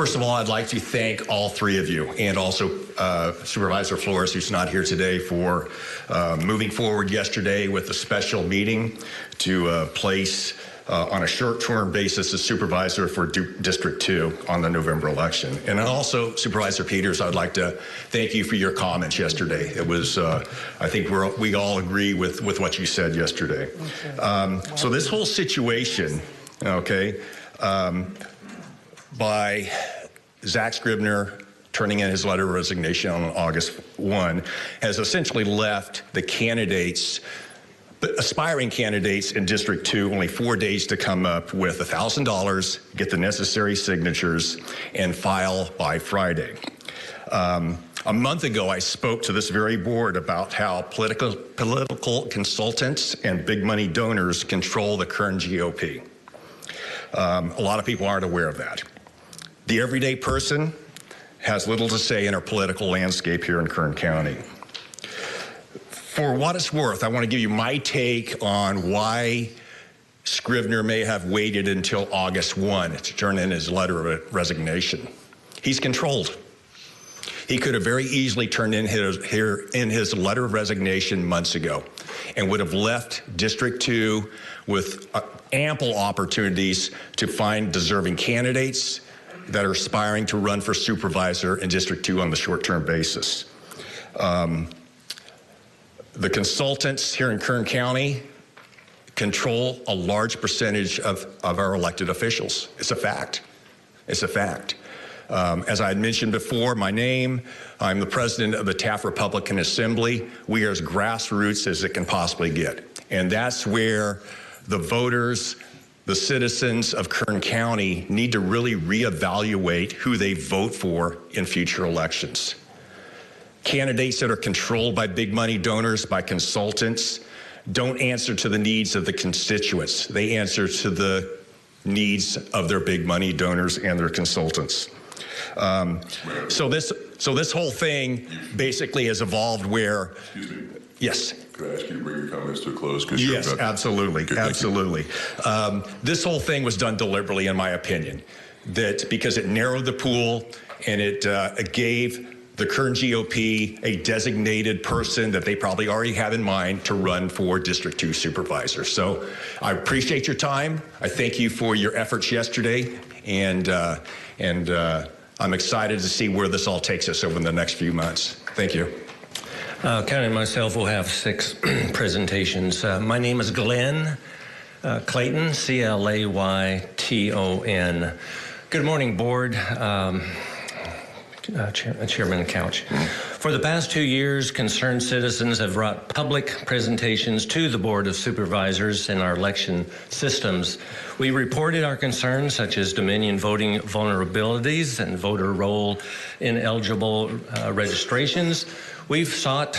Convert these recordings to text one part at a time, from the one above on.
First of all, I'd like to thank all three of you, and also Supervisor Flores, who's not here today, for moving forward yesterday with a special meeting to place on a short-term basis a supervisor for District 2 on the November election. And also, Supervisor Peters, I'd like to thank you for your comments yesterday. It was, I think we all agree with what you said yesterday. So this whole situation, okay, by Zach Scribner turning in his letter of resignation on August 1 has essentially left the candidates, aspiring candidates in District 2, only 4 days to come up with $1,000, get the necessary signatures, and file by Friday. A month ago, I spoke to this very board about how political consultants and big money donors control the Kern GOP. A lot of people aren't aware of that. The everyday person has little to say in our political landscape here in Kern County. For what it's worth, I want to give you my take on why Scribner may have waited until August 1 to turn in his letter of resignation. He's controlled. He could have very easily turned in his letter of resignation months ago and would have left District 2 with ample opportunities to find deserving candidates that are aspiring to run for supervisor in District 2 on the short-term basis. The consultants here in Kern County control a large percentage of our elected officials. It's a fact. It's a fact. As I had mentioned before, my name, I'm the president of the Taft Republican Assembly. We are as grassroots as it can possibly get. And that's where the voters, the citizens of Kern County need to really reevaluate who they vote for in future elections. Candidates that are controlled by big money donors, by consultants, don't answer to the needs of the constituents. They answer to the needs of their big money donors and their consultants. So this whole thing basically has evolved where, excuse me. Yes. Could I ask you to bring your comments to a close? Yes, absolutely, okay, absolutely. This whole thing was done deliberately, in my opinion, because it narrowed the pool and it gave the Kern GOP a designated person that they probably already have in mind to run for District 2 supervisor. So I appreciate your time. I thank you for your efforts yesterday, and I'm excited to see where this all takes us over the next few months. Thank you. Counting myself, will have 6 presentations. My name is Glenn Clayton, C-L-A-Y-T-O-N. Good morning, board. Chairman Couch. For the past 2 years, concerned citizens have brought public presentations to the Board of Supervisors in our election systems. We reported our concerns, such as Dominion voting vulnerabilities and voter roll ineligible registrations. We've sought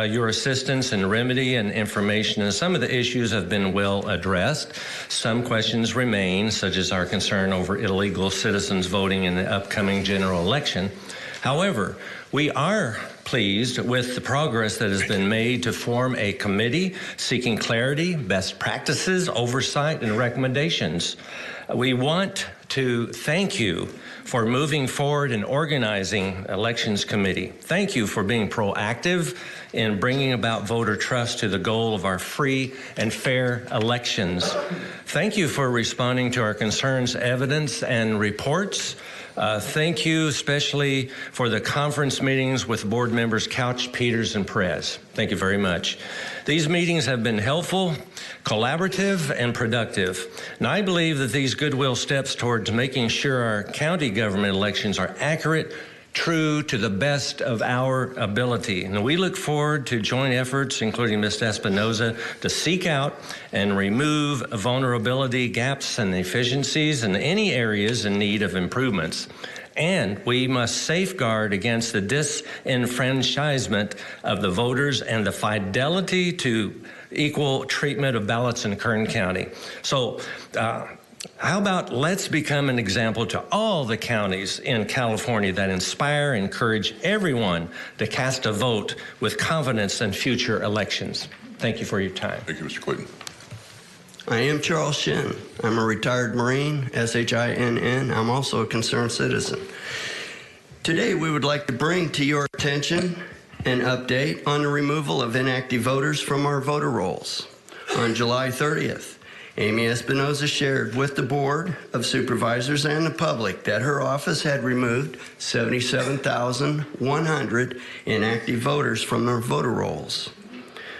your assistance in remedy and information, and some of the issues have been well addressed. Some questions remain, such as our concern over illegal citizens voting in the upcoming general election. However, we are pleased with the progress that has been made to form a committee seeking clarity, best practices, oversight, and recommendations. We want to thank you for moving forward and organizing Elections Committee. Thank you for being proactive in bringing about voter trust to the goal of our free and fair elections. Thank you for responding to our concerns, evidence, and reports. Thank you especially for the conference meetings with board members Couch, Peters, and Perez. Thank you very much. These meetings have been helpful, collaborative, and productive. And I believe that these goodwill steps towards making sure our county government elections are accurate, true to the best of our ability. And we look forward to joint efforts, including Ms. Espinoza, to seek out and remove vulnerability, gaps, and efficiencies in any areas in need of improvements. And we must safeguard against the disenfranchisement of the voters and the fidelity to equal treatment of ballots in Kern County. So, how about let's become an example to all the counties in California that inspire and encourage everyone to cast a vote with confidence in future elections. Thank you for your time. Thank you, Mr. Clayton. I am Charles Shin. I'm a retired Marine, SHINN. I'm also a concerned citizen. Today, we would like to bring to your attention an update on the removal of inactive voters from our voter rolls. On July 30th, Amy Espinoza shared with the Board of Supervisors and the public that her office had removed 77,100 inactive voters from their voter rolls.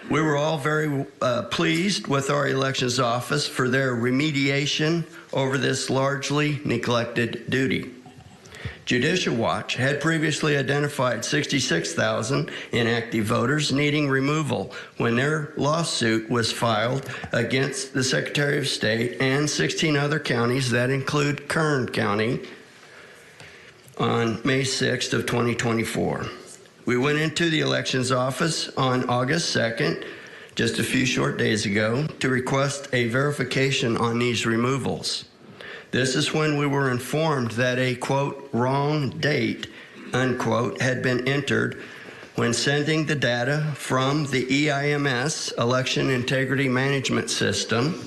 We were all very pleased with our elections office for their remediation over this largely neglected duty. Judicial Watch had previously identified 66,000 inactive voters needing removal when their lawsuit was filed against the Secretary of State and 16 other counties that include Kern County on May 6th of 2024. We went into the elections office on August 2nd, just a few short days ago, to request a verification on these removals. This is when we were informed that a, quote, wrong date, unquote, had been entered when sending the data from the EIMS, Election Integrity Management System,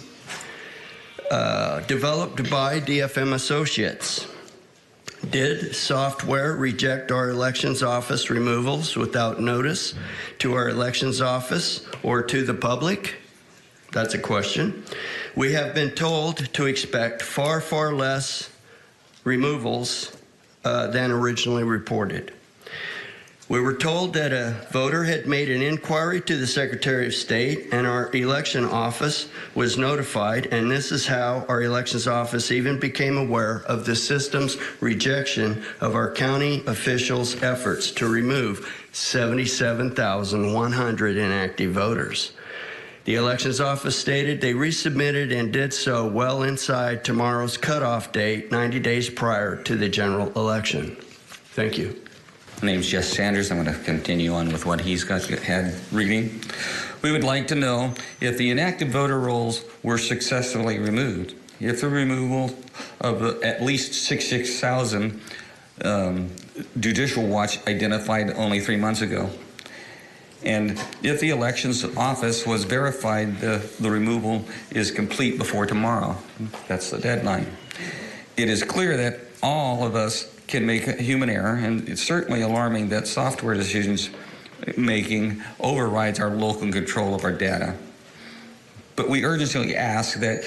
developed by DFM Associates. Did software reject our elections office removals without notice to our elections office or to the public? That's a question. We have been told to expect far, far less removals than originally reported. We were told that a voter had made an inquiry to the Secretary of State and our election office was notified, and this is how our elections office even became aware of the system's rejection of our county officials' efforts to remove 77,100 inactive voters. The elections office stated they resubmitted and did so well inside tomorrow's cutoff date, 90 days prior to the general election. Thank you. My name's Jess Sanders. I'm going to continue on with what he's had reading. We would like to know if the inactive voter rolls were successfully removed, if the removal of at least 66,000 Judicial Watch identified only 3 months ago, and if the elections office was verified the removal is complete before tomorrow. That's the deadline. It is clear that all of us can make a human error, and it's certainly alarming that software decisions making overrides our local control of our data. But we urgently ask that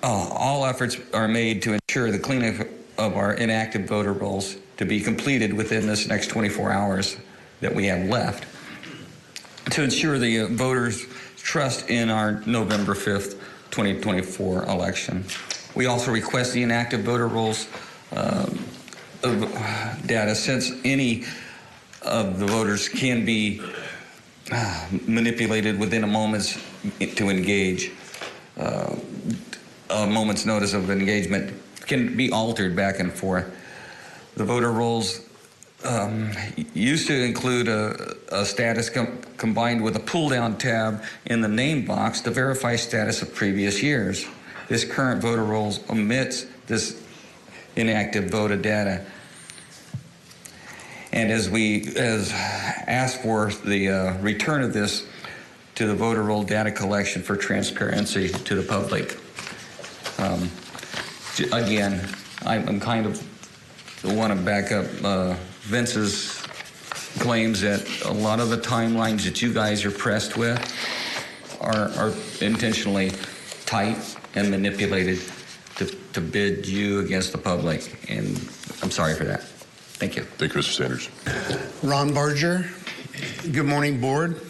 all efforts are made to ensure the cleanup of our inactive voter rolls to be completed within this next 24 hours that we have left, to ensure the voters' trust in our November 5th, 2024 election. We also request the inactive voter rolls data, since any of the voters can be manipulated within a moment's to engage. A moment's notice of engagement can be altered back and forth. The voter rolls used to include a status combined with a pull-down tab in the name box to verify status of previous years. This current voter rolls omits this inactive voter data. And as asked for the return of this to the voter roll data collection for transparency to the public. Again, I'm kind of want to back up Vince's claims that a lot of the timelines that you guys are pressed with are intentionally tight and manipulated to bid you against the public, and I'm sorry for that. Thank you. Thank you, Mr. Sanders. Ron Barger. Good morning, Board.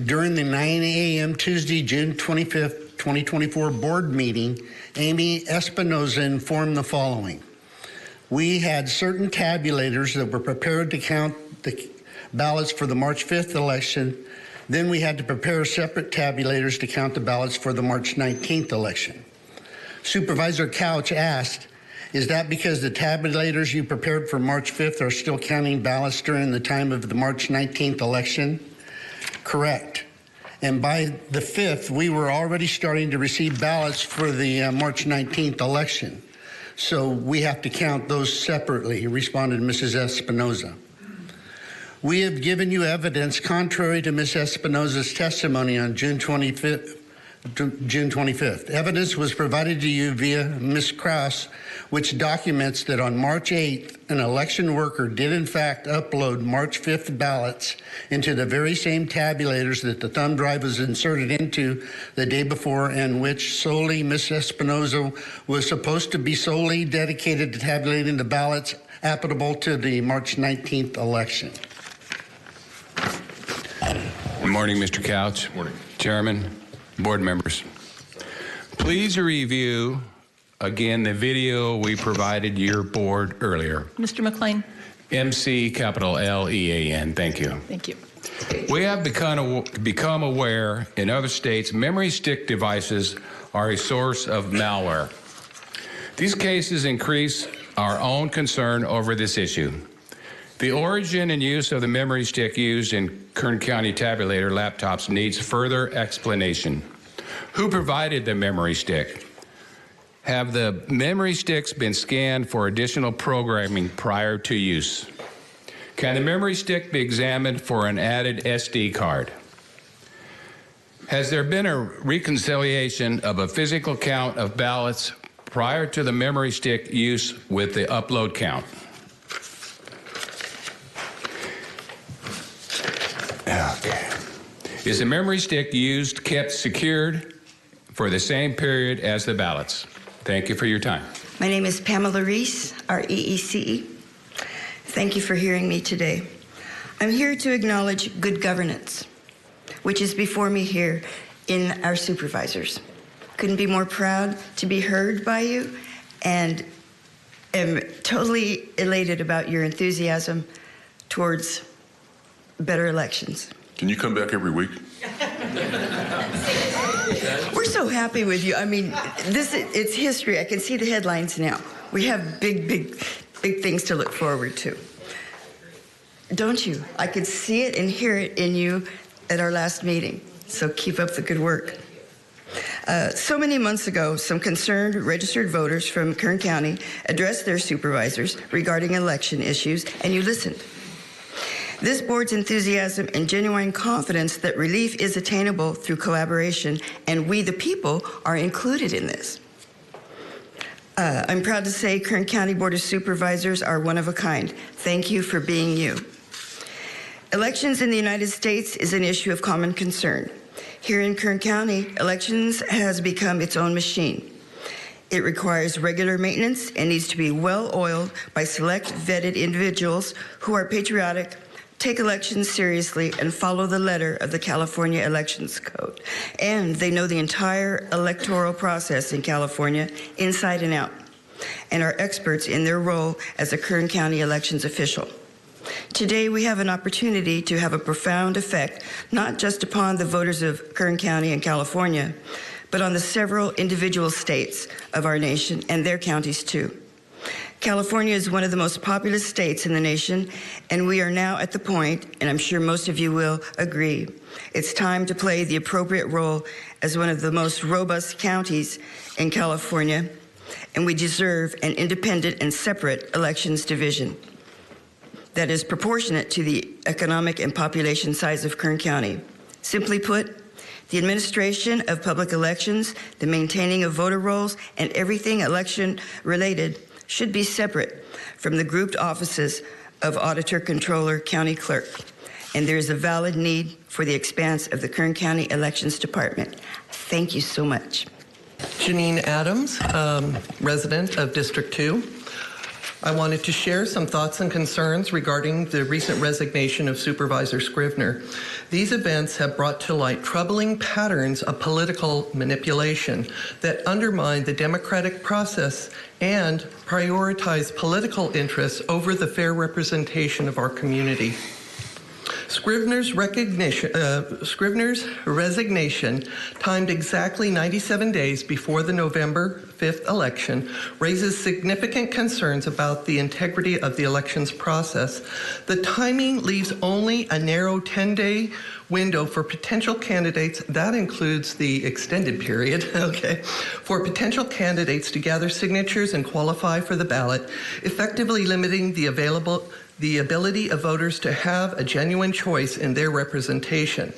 During the 9 a.m. Tuesday, June 25th, 2024 board meeting, Amy Espinoza informed the following. We had certain tabulators that were prepared to count the ballots for the March 5th election. Then we had to prepare separate tabulators to count the ballots for the March 19th election. Supervisor Couch asked, is that because the tabulators you prepared for March 5th are still counting ballots during the time of the March 19th election? Correct. And by the 5th, we were already starting to receive ballots for the March 19th election. So we have to count those separately, responded Mrs. Espinoza. We have given you evidence contrary to Ms. Espinoza's testimony on June 25th, June 25th. Evidence was provided to you via Ms. Krause, which documents that on March 8th, an election worker did in fact upload March 5th ballots into the very same tabulators that the thumb drive was inserted into the day before, and which solely Ms. Espinoza was supposed to be solely dedicated to tabulating the ballots applicable to the March 19th election. Good morning, Mr. Couch. Morning. Chairman, board members. Please review again the video we provided your board earlier. Mr. McLean. MC capital L-E-A-N. Thank you. Thank you. We have become aware in other states memory stick devices are a source of malware. These cases increase our own concern over this issue. The origin and use of the memory stick used in Kern County tabulator laptops needs further explanation. Who provided the memory stick? Have the memory sticks been scanned for additional programming prior to use? Can the memory stick be examined for an added SD card? Has there been a reconciliation of a physical count of ballots prior to the memory stick use with the upload count? Okay. Is the memory stick used kept secured for the same period as the ballots? Thank you for your time. My name is Pamela Reese, REECE. Thank you for hearing me today. I'm here to acknowledge good governance, which is before me here in our supervisors. Couldn't be more proud to be heard by you, and am totally elated about your enthusiasm towards better elections. Can you come back every week? We're so happy with you. I mean, it's history. I can see the headlines now. We have big things to look forward to. Don't you? I could see it and hear it in you at our last meeting. So keep up the good work. So many months ago, some concerned registered voters from Kern County addressed their supervisors regarding election issues, and you listened. This board's enthusiasm and genuine confidence that relief is attainable through collaboration, and we, the people, are included in this. I'm proud to say Kern County Board of Supervisors are one of a kind. Thank you for being you. Elections in the United States is an issue of common concern. Here in Kern County, elections has become its own machine. It requires regular maintenance and needs to be well oiled by select vetted individuals who are patriotic, take elections seriously, and follow the letter of the California Elections Code. And they know the entire electoral process in California inside and out, and are experts in their role as a Kern County elections official. Today, we have an opportunity to have a profound effect, not just upon the voters of Kern County and California, but on the several individual states of our nation and their counties too. California is one of the most populous states in the nation, and we are now at the point, and I'm sure most of you will agree, it's time to play the appropriate role as one of the most robust counties in California, and we deserve an independent and separate elections division that is proportionate to the economic and population size of Kern County. Simply put, the administration of public elections, the maintaining of voter rolls, and everything election-related should be separate from the grouped offices of Auditor, Controller, County Clerk. And there is a valid need for the expanse of the Kern County Elections Department. Thank you so much. Janine Adams, resident of District 2. I wanted to share some thoughts and concerns regarding the recent resignation of Supervisor Scrivener. These events have brought to light troubling patterns of political manipulation that undermine the democratic process and prioritize political interests over the fair representation of our community. Scrivener's resignation, timed exactly 97 days before the November 5th election, raises significant concerns about the integrity of the elections process. The timing leaves only a narrow 10-day window for potential candidates, that includes the extended period, okay, for potential candidates to gather signatures and qualify for the ballot, effectively limiting the the ability of voters to have a genuine choice in their representation.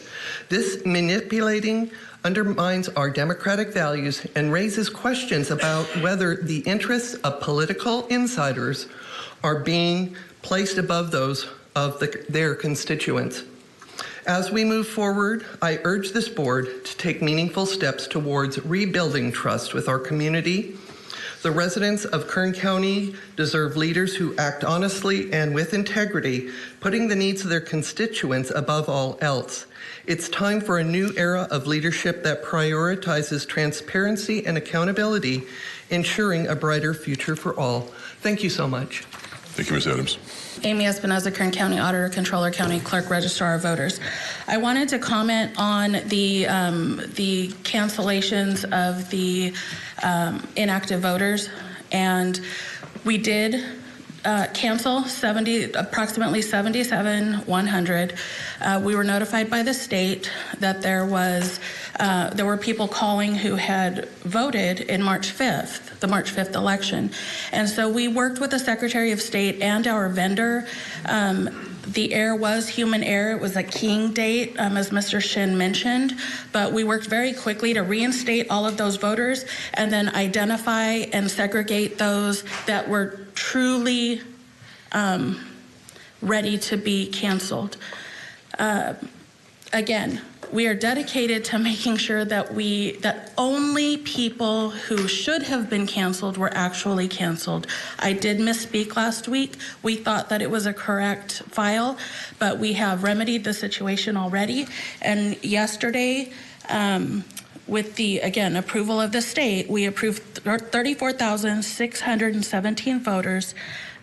This manipulating undermines our democratic values and raises questions about whether the interests of political insiders are being placed above those of their constituents. As we move forward, I urge this board to take meaningful steps towards rebuilding trust with our community. The residents of Kern County deserve leaders who act honestly and with integrity, putting the needs of their constituents above all else. It's time for a new era of leadership that prioritizes transparency and accountability, ensuring a brighter future for all. Thank you so much. Thank you, Ms. Adams. Amy Espinoza, Kern County Auditor, Controller, County Clerk, Registrar of Voters. I wanted to comment on the cancellations of the inactive voters, and we did cancel approximately 77,100. We were notified by the state that there were people calling who had voted in March 5th, the March 5th election. And so we worked with the Secretary of State and our vendor. The error was human error. It was a keying date, as Mr. Shin mentioned, but we worked very quickly to reinstate all of those voters and then identify and segregate those that were truly ready to be canceled. Again, we are dedicated to making sure that only people who should have been canceled were actually canceled. I did misspeak last week. We thought that it was a correct file, but we have remedied the situation already. And yesterday, with the, again, approval of the state, we approved 34,617 voters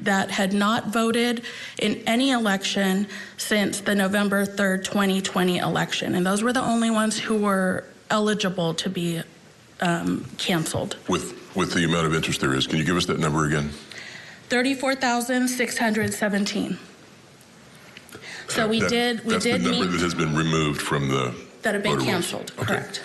that had not voted in any election since the November 3rd, 2020 election. And those were the only ones who were eligible to be canceled. With the amount of interest there is, can you give us that number again? 34,617. So we did That's the number meet that has been removed from the that have been voter rolls. canceled, Okay. correct.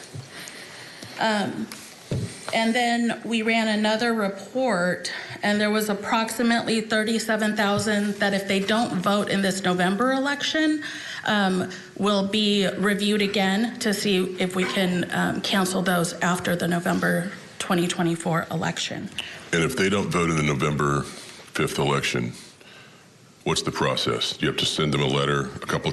And then we ran another report, and there was approximately 37,000 that if they don't vote in this November election, will be reviewed again to see if we can cancel those after the November 2024 election. And if they don't vote in the November 5th election, what's the process? Do you have to send them a letter, a couple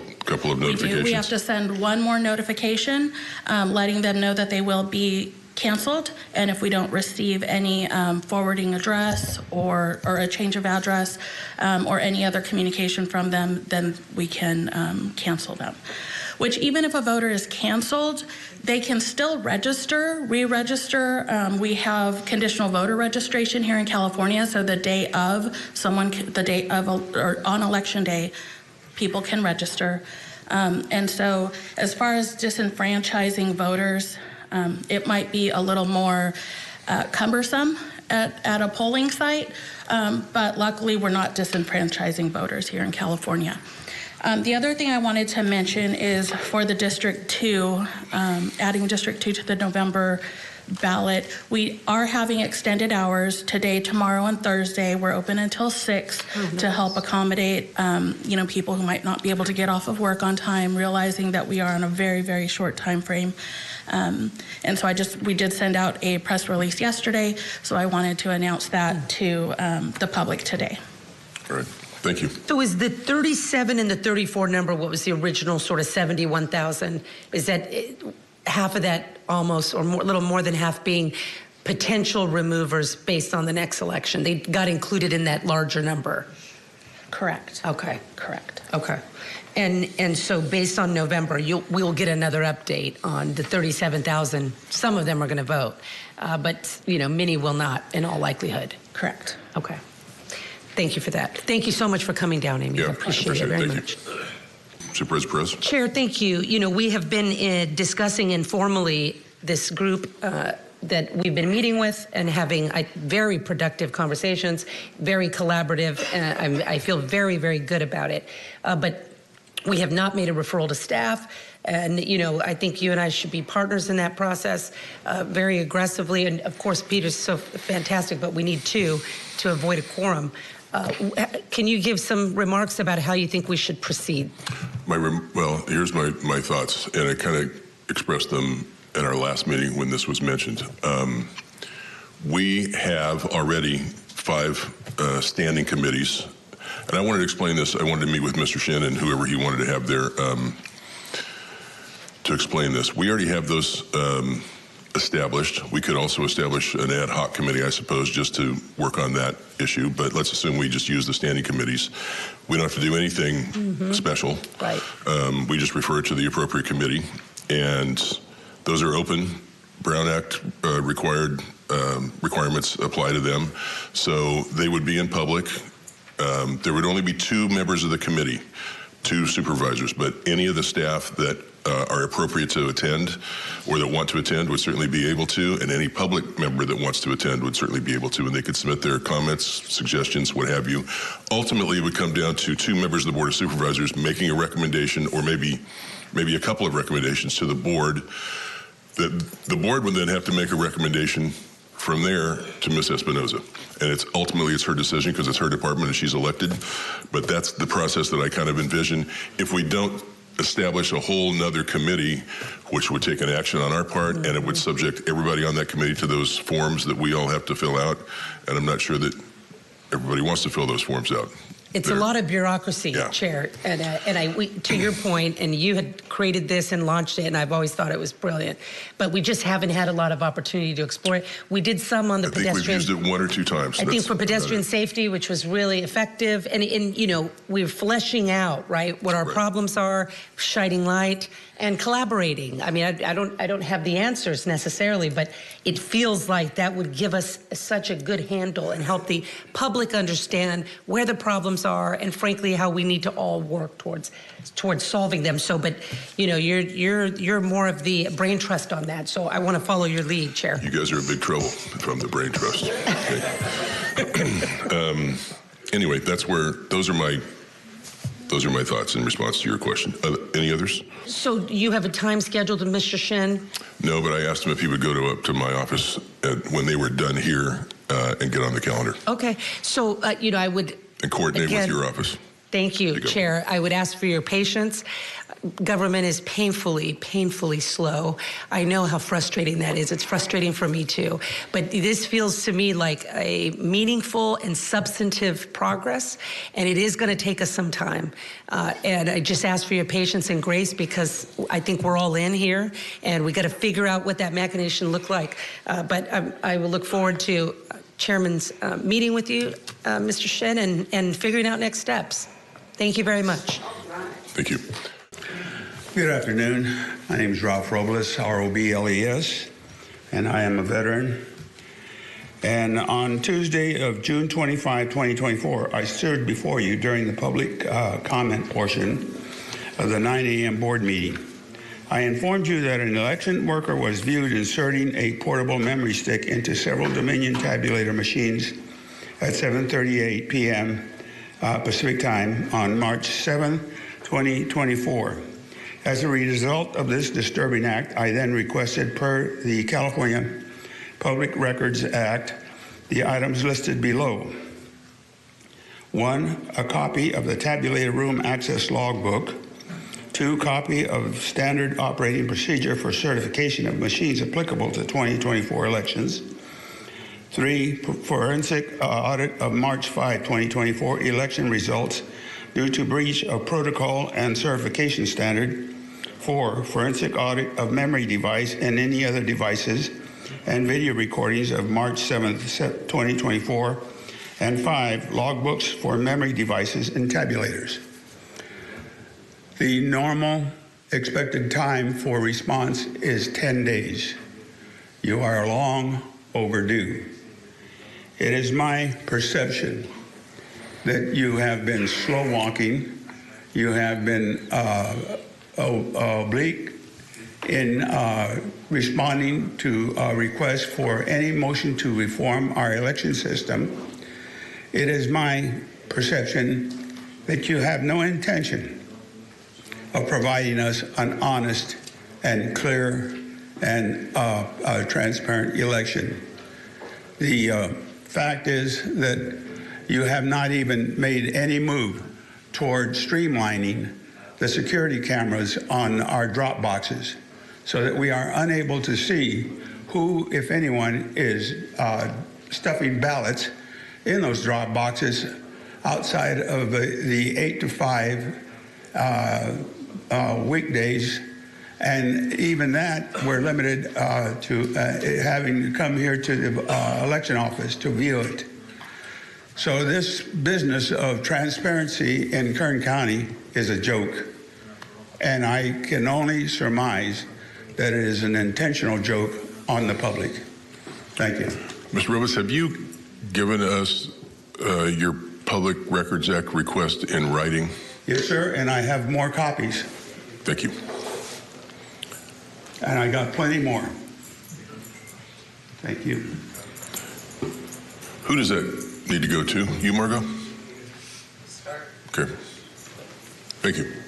of notifications? We have to send one more notification, letting them know that they will be canceled, and if we don't receive any forwarding address or a change of address or any other communication from them, then we can cancel them. Which, even if a voter is canceled, they can still register, re-register. We have conditional voter registration here in California, so the day of or on election day, people can register. And so, as far as disenfranchising voters, it might be a little more cumbersome at a polling site, but luckily we're not disenfranchising voters here in California. The other thing I wanted to mention is for the District 2, adding District 2 to the November ballot, we are having extended hours today, tomorrow, and Thursday. We're open until 6 to help accommodate people who might not be able to get off of work on time, realizing that we are on a very, very short time frame. And so we did send out a press release yesterday, so I wanted to announce that to the public today. All right. Thank you. So is the 37 and the 34 number, what was the original sort of 71,000? Is that half of that almost, or more, a little more than half, being potential removers based on the next election? They got included in that larger number? Correct. Okay. Correct. Okay. And so based on November, we'll get another update on the 37,000. Some of them are going to vote, but many will not in all likelihood. Correct. Okay. Thank you for that. Thank you so much for coming down, Amy. Yeah, I appreciate it very much. Supervisor Perez? Chair, thank you. We have been discussing informally this group that we've been meeting with and having very productive conversations, very collaborative. I feel very, very good about it. But we have not made a referral to staff. And, I think you and I should be partners in that process very aggressively. And, of course, Peter's so fantastic, but we need two to avoid a quorum. Can you give some remarks about how you think we should proceed? Well, here's my thoughts, and I kind of expressed them at our last meeting when this was mentioned. We have already 5 standing committees, and I wanted to explain this. I wanted to meet with Mr. Shin and whoever he wanted to have there to explain this. We already have those established. We could also establish an ad hoc committee, I suppose, just to work on that issue, but let's assume we just use the standing committees. We don't have to do anything special. Right. We just refer it to the appropriate committee, and those are open. Brown Act requirements apply to them, so they would be in public. There would only be 2 members of the committee, 2 supervisors, but any of the staff that are appropriate to attend or that want to attend would certainly be able to, and any public member that wants to attend would certainly be able to, and they could submit their comments, suggestions, what have you. Ultimately, it would come down to 2 members of the Board of Supervisors making a recommendation, or maybe a couple of recommendations to the board. That the board would then have to make a recommendation from there to Ms. Espinoza. And it's ultimately her decision because it's her department and she's elected. But that's the process that I kind of envision. If we don't establish a whole nother committee, which would take an action on our part, and it would subject everybody on that committee to those forms that we all have to fill out. And I'm not sure that everybody wants to fill those forms out. It's a lot of bureaucracy, Chair, and to your point, and you had created this and launched it, and I've always thought it was brilliant, but we just haven't had a lot of opportunity to explore it. We did some on the pedestrian. I think we've used it 1 or 2 times. I think for pedestrian safety, which was really effective, and you know, we're fleshing out, right, what our problems are, shining light, and collaborating. I mean, I don't have the answers necessarily, but it feels like that would give us such a good handle and help the public understand where the problems are, and frankly, how we need to all work towards solving them. So, but you know, you're more of the brain trust on that. So I want to follow your lead, Chair. You guys are in big trouble from the brain trust. Okay. Anyway, those are my thoughts in response to your question. Any others? So you have a time scheduled with Mr. Shin? No, but I asked him if he would go up to my office when they were done here and get on the calendar. Okay. So, you know, I would... And coordinate with your office. Thank you, Chair. I would ask for your patience. Government is painfully slow. I know how frustrating that is. It's frustrating for me too. But this feels to me like a meaningful and substantive progress, and it is going to take us some time. And I just ask for your patience and grace because I think we're all in here, and we got to figure out what that mechanism look like. But I will look forward to Chairman's meeting with you, Mr. Shin, and figuring out next steps. Thank you very much. Thank you. Good afternoon. My name is Ralph Robles, R-O-B-L-E-S, and I am a veteran. And on Tuesday of June 25, 2024, I stood before you during the public comment portion of the 9 a.m. board meeting. I informed you that an election worker was viewed inserting a portable memory stick into several Dominion tabulator machines at 7:38 p.m. Pacific time on March 7, 2024. As a result of this disturbing act, I then requested, per the California Public Records Act, the items listed below. 1, a copy of the tabulator room access logbook. 2, copy of standard operating procedure for certification of machines applicable to 2024 elections. 3, forensic audit of March 5, 2024 election results due to breach of protocol and certification standard. 4, forensic audit of memory device and any other devices and video recordings of March 7, 2024. And 5, logbooks for memory devices and tabulators. The normal expected time for response is 10 days. You are long overdue. It is my perception that you have been slow walking, you have been oblique in responding to requests for any motion to reform our election system. It is my perception that you have no intention of providing us an honest and clear and transparent election. The fact is that you have not even made any move toward streamlining the security cameras on our drop boxes so that we are unable to see who, if anyone, is stuffing ballots in those drop boxes outside of the 8 to 5 weekdays. And even that, we're limited to having to come here to the election office to view it. So this business of transparency in Kern County is a joke. And I can only surmise that it is an intentional joke on the public. Thank you. Mr. Robles, have you given us your Public Records Act request in writing? Yes, sir, and I have more copies. Thank you. And I got plenty more. Thank you. Who does that need to go to? You, Margot? Okay. Thank you.